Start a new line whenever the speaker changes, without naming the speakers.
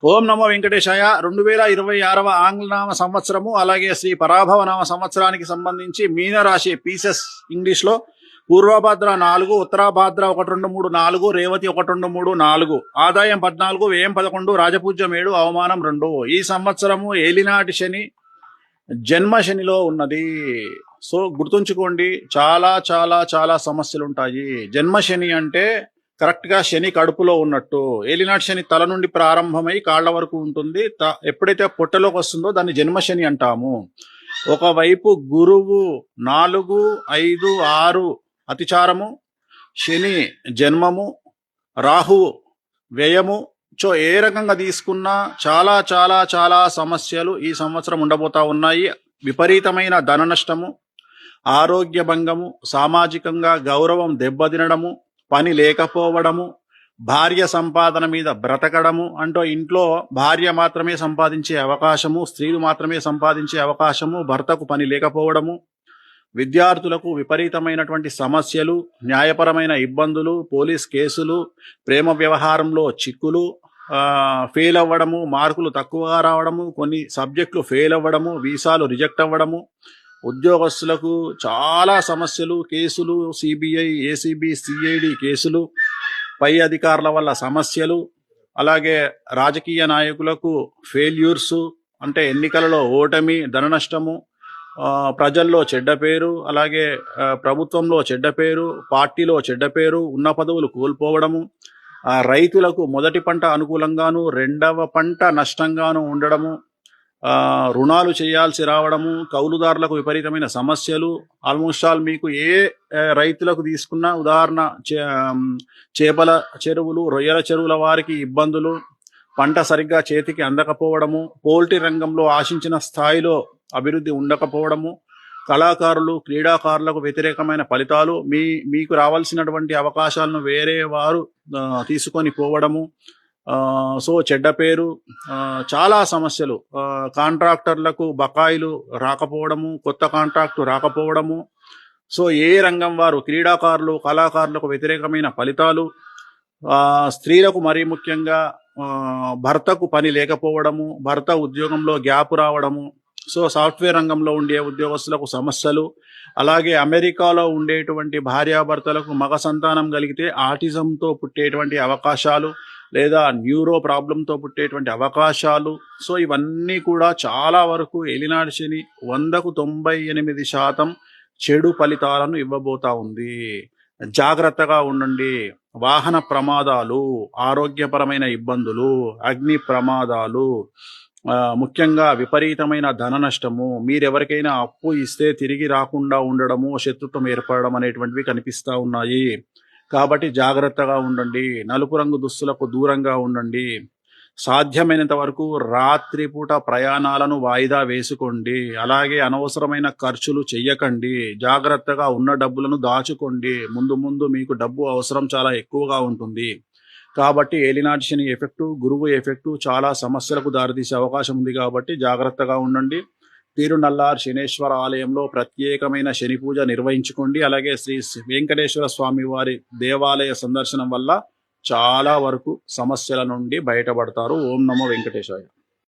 ఓం నమో వెంకటేశాయ. 2026వ ఆంగ్లనామ సంవత్సరము అలాగే శ్రీ పరాభవ నామ సంవత్సరానికి సంబంధించి మీనరాశి పీసెస్ ఇంగ్లీష్లో పూర్వభద్ర 4, ఉత్తరాభాద్ర 1, 2, 3, 4, రేవతి 1, 2, 3, 4, ఆదాయం 14, వ్యయం 11, రాజపూజ్యం 7, అవమానం 2. ఈ సంవత్సరము ఏలినాటి శని జన్మ శనిలో ఉన్నది. సో గుర్తుంచుకోండి, చాలా చాలా చాలా సమస్యలు ఉంటాయి. జన్మ శని అంటే కరెక్ట్ గా శని కడుపులో ఉన్నట్టు. ఏలినాటి శని తల నుండి ప్రారంభమై కాళ్ల వరకు ఉంటుంది. ఎప్పుడైతే పొట్టలోకి వస్తుందో దాన్ని జన్మ శని అంటాము. ఒకవైపు గురువు 4, 5, 6 అతిచారము, శని జన్మము, రాహు వ్యయము. సో ఏ రకంగా తీసుకున్నా చాలా చాలా చాలా సమస్యలు ఈ సంవత్సరం ఉండబోతా ఉన్నాయి. విపరీతమైన ధన నష్టము, ఆరోగ్య భంగము, సామాజికంగా గౌరవం దెబ్బతినడము, పని లేకపోవడము, భార్య సంపాదన మీద బ్రతకడము. అంటూ ఇంట్లో భార్య మాత్రమే సంపాదించే అవకాశము, స్త్రీలు మాత్రమే సంపాదించే అవకాశము, భర్తకు పని లేకపోవడము, విద్యార్థులకు విపరీతమైనటువంటి సమస్యలు, న్యాయపరమైన ఇబ్బందులు, పోలీస్ కేసులు, ప్రేమ వ్యవహారంలో చిక్కులు, ఫెయిల్ అవ్వడము, మార్కులు తక్కువగా రావడము, కొన్ని సబ్జెక్టులు ఫెయిల్ అవ్వడము, వీసాలు రిజెక్ట్ అవ్వడము, ఉద్యోగస్తులకు చాలా సమస్యలు, కేసులు, సిబిఐ, ఏసీబీ, సిఐడి కేసులు, పై అధికారుల వల్ల సమస్యలు, అలాగే రాజకీయ నాయకులకు ఫెయిల్యూర్స్ అంటే ఎన్నికలలో ఓటమి, ధన నష్టము, ప్రజల్లో చెడ్డ పేరు, అలాగే ప్రభుత్వంలో చెడ్డ పేరు, పార్టీలో చెడ్డ పేరు, ఉన్న పదవులు కోల్పోవడము, రైతులకు మొదటి పంట అనుకూలంగాను రెండవ పంట నష్టంగాను ఉండడము, రుణాలు చేయాల్సి రావడము, కౌలుదారులకు విపరీతమైన సమస్యలు. ఆల్మోస్ట్ ఆల్ మీకు ఏ రైతులకు తీసుకున్నా, ఉదాహరణ చేపల చెరువులు, రొయ్యల చెరువుల వారికి ఇబ్బందులు, పంట సరిగ్గా చేతికి అందకపోవడము, పోల్ట్రీ రంగంలో ఆశించిన స్థాయిలో అభివృద్ధి ఉండకపోవడము, కళాకారులు, క్రీడాకారులకు వ్యతిరేకమైన ఫలితాలు, మీకు రావాల్సినటువంటి అవకాశాలను వేరే వారు తీసుకొని పోవడము, సో చెడ్డ పేరు, చాలా సమస్యలు. కాంట్రాక్టర్లకు బకాయిలు రాకపోవడము, కొత్త కాంట్రాక్టు రాకపోవడము, సో ఏ రంగం వారు, క్రీడాకారులు, కళాకారులకు వ్యతిరేకమైన ఫలితాలు, స్త్రీలకు మరీ ముఖ్యంగా భర్తకు పని లేకపోవడము, భర్త ఉద్యోగంలో గ్యాప్ రావడము, సో సాఫ్ట్వేర్ రంగంలో ఉండే ఉద్యోగస్తులకు సమస్యలు, అలాగే అమెరికాలో ఉండేటువంటి భార్యాభర్తలకు మగ సంతానం కలిగితే ఆటిజంతో పుట్టేటువంటి అవకాశాలు, లేదా న్యూరో ప్రాబ్లంతో పుట్టేటువంటి అవకాశాలు. సో ఇవన్నీ కూడా చాలా వరకు ఏలినాటి శని 100కు 98% చెడు ఫలితాలను ఇవ్వబోతా ఉంది. జాగ్రత్తగా ఉండండి. వాహన ప్రమాదాలు, ఆరోగ్యపరమైన ఇబ్బందులు, అగ్ని ప్రమాదాలు, ముఖ్యంగా విపరీతమైన ధన నష్టము, మీరెవరికైనా అప్పు ఇస్తే తిరిగి రాకుండా ఉండడము, శత్రుత్వం ఏర్పడడం అనేటువంటివి కనిపిస్తూ ఉన్నాయి. కాబట్టి జాగ్రత్తగా ఉండండి. నలుపు రంగు దుస్తులకు దూరంగా ఉండండి. సాధ్యమైనంత వరకు రాత్రిపూట ప్రయాణాలను వాయిదా వేసుకోండి. అలాగే అనవసరమైన ఖర్చులు చెయ్యకండి. జాగ్రత్తగా ఉన్న డబ్బులను దాచుకోండి. ముందు ముందు మీకు డబ్బు అవసరం చాలా ఎక్కువగా ఉంటుంది. కాబట్టి ఏలినాటి శని ఎఫెక్టు, గురువు ఎఫెక్టు చాలా సమస్యలకు దారితీసే అవకాశం ఉంది. కాబట్టి జాగ్రత్తగా ఉండండి. తిరునల్లార్ శనేశ్వర ఆలయంలో ప్రత్యేకమైన శని పూజ నిర్వహించుకోండి. అలాగే శ్రీ వెంకటేశ్వర స్వామి వారి దేవాలయ సందర్శనం వల్ల చాలా వరకు సమస్యల నుండి బయటపడతారు. ఓం నమో వెంకటేశాయ.